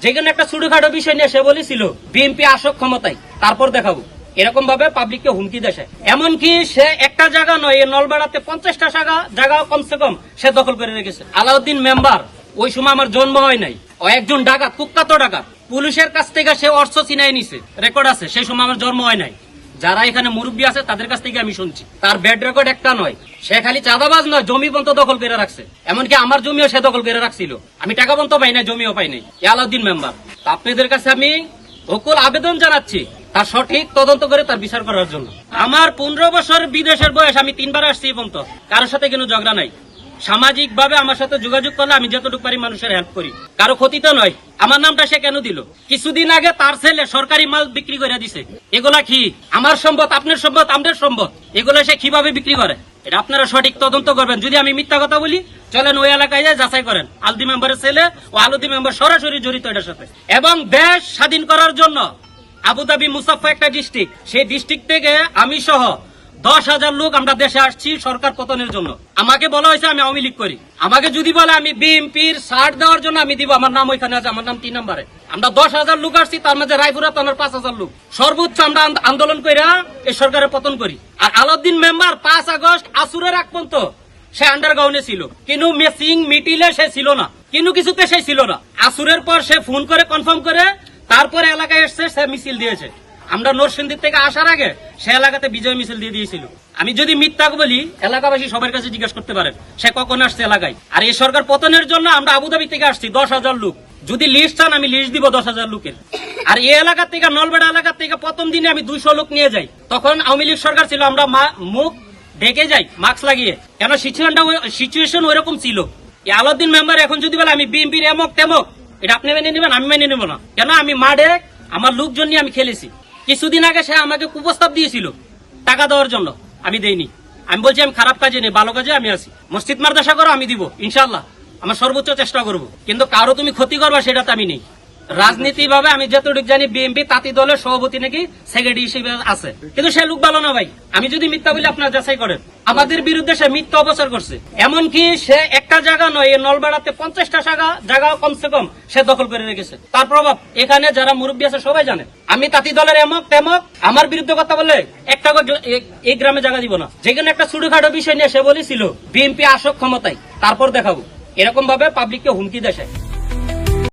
যেখানে একটা ছোটখাটো বিষয় নিয়ে সে বলেছিল বিএনপি আসক ক্ষমতায়, তারপর দেখাবো। এরকম ভাবে পাবলিককে হুমকি দেয়। এমনকি সে একটা জায়গা নয়, এই নলবেড়াতে 50টা জায়গা কমসে কম সে দখল করে রেখেছে। আলাউদ্দিন মেম্বার ওই সময় আমার জন্ম হয় নাই, ও একজন ডাকাত, কুখ্যাত ডাকাত। পুলিশের কাছ থেকে সে অর্থ ছিনাই নিছে, রেকর্ড আছে। সেই সময় আমার জন্ম হয় নাই। যারা এখানে মুরব্বী আছে তাদের কাছ থেকে আমি শুনছি, তার ব্যাড রেকর্ড একটা নয়। সে খালি চাঁদাবাজ নয়, জমি পর্যন্ত দখল করে রাখছে। এমনকি আমার জমিও সে দখল করে রাখছিল। আমি টাকা পর্যন্ত পাই না, জমিও পাই নাই। আলাউদ্দিন মেম্বার, আপনাদের কাছে আমি সকল আবেদন জানাচ্ছি তার সঠিক তদন্ত করে তার বিচার করার জন্য। আমার 15 বছর বিদেশের বয়স, আমি 3 বার আসছি পর্যন্ত, কারোর সাথে কোনো ঝগড়া নাই। সামাজিক ভাবে আমার সাথে যোগাযোগ করলে আমি যতটুকু পারি মানুষের হেল্প করি, কারো ক্ষতি তো নয়। আমার নামটা সে কেন দিল? কিছুদিন আগে তার ছেলে সরকারি মাল বিক্রি করে দিছে। এগুলা কি আমার সম্পদ, আপনার সম্পদ, আমাদের সম্পদ? এগুলা সে কিভাবে বিক্রি করে? এটা আপনারা সঠিক তদন্ত করবেন। যদি আমি মিথ্যা কথা বলি, চলেন ওই এলাকায় যায় যাচাই করেন। আলদি মেম্বারের ছেলে ও আলদি মেম্বার সরাসরি জড়িত এটার সাথে। এবং দেশ স্বাধীন করার জন্য আবুধাবি মুসাফা একটা ডিস্ট্রিক্ট, সেই ডিস্ট্রিক্ট থেকে আমি সহ 10,000 লোক আমরা দেশে আসছি সরকার পতনের জন্য। আমাকে বলা হয়েছে আমি আওয়ামী লীগ করি। আমাকে যদি বলে আমি বিএনপির শার্ট দেওয়ার জন্য, আমি দিব। আমার নাম ওইখানে আছে, আমার নাম 3 নম্বরে। আমরা 10,000 লোক আসছি, তার মাঝে রায়পুরা থানার 5,000 লোক। সর্বোচ্চ আমরা আন্দোলন কইরা এই সরকারের পতন করি। আর আলাউদ্দিন মেম্বার 5 আগস্ট আসুরের আগ পর্যন্ত সে আন্ডারগ্রাউন্ডে ছিল, কিন্তু মেসিং মিটিলে সে ছিল না, কিন্তু কিছুতে সে ছিল না। আসুরের পর সে ফোন করে কনফার্ম করে তারপরে এলাকায় এসছে, সে মিছিল দিয়েছে। আমরা নরসিংদীর থেকে আসার আগে সে এলাকাতে বিজয় মিছিল দিয়ে দিয়েছিল। আমি যদি মিথ্যা বলি, এলাকাবাসী সবার কাছে জিজ্ঞেস করতে পারেন সে কখন আসছে এলাকায়। আর এই সরকার পতনের জন্য আমরা আবুধাবি থেকে আসছি 10,000 লোক। যদি লিস্ট চান আমি লিস্ট দিব 10,000 লোকের। আর এই এলাকা থেকে, নলবেড়া এলাকা থেকে প্রথম দিনে আমি 200 লোক নিয়ে যাই। তখন আওয়ামী লীগ সরকার ছিল, আমরা মুখ ঢেকে যাই মাস্ক লাগিয়ে, কেন সিচুয়েশন ওইরকম ছিল। আলাউদ্দিন মেম্বার এখন যদি বলে আমি বিএনপির এমক তেমক, এটা আপনি মেনে নেবেন? আমি মেনে নেব না। কেন? আমি মাঠে আমার লোকজন নিয়ে আমি খেলেছি। কিছুদিন আগে সে আমাকে কুপ্রস্তাব দিয়েছিল টাকা দেওয়ার জন্য, আমি দেইনি। আমি বলছি আমি খারাপ কাজে নেই, ভালো কাজে আমি আছি। মসজিদ মাদ্রাসা করো, আমি দিব ইনশাল্লাহ, আমার সর্বোচ্চ চেষ্টা করব। কিন্তু কারো তুমি ক্ষতি করবা সেটাতে আমি নেই। রাজনীতি ভাবে আমি যতটুকু জানি বিএনপি তাঁতি দলের সভাপতি নাকি সেক্রেটারি হিসেবে আছে, কিন্তু সে লোক ভালো না ভাই। আমি যদি মিথ্যা বলি আপনারা যাচাই করেন। আমাদের বিরুদ্ধে সে মিথ্যা অপচার করছে। এমনকি সে একটা জায়গা নয়, এই নলবেড়াতে 50টা জায়গা কমসে কম সে দখল করে রেখেছে। তার প্রভাব এখানে যারা মুরব্বী আছে সবাই জানে। আমি তাঁতি দলের এমক তেমক, আমার বিরুদ্ধে কথা বললে একটা এই গ্রামে জায়গা দিব না। যেখানে একটা ছোটখাটো বিষয় নিয়ে সে বলেছিল বিএনপি আসক ক্ষমতায়, তারপর দেখাবো। এরকম ভাবে পাবলিককে হুমকি দেয়।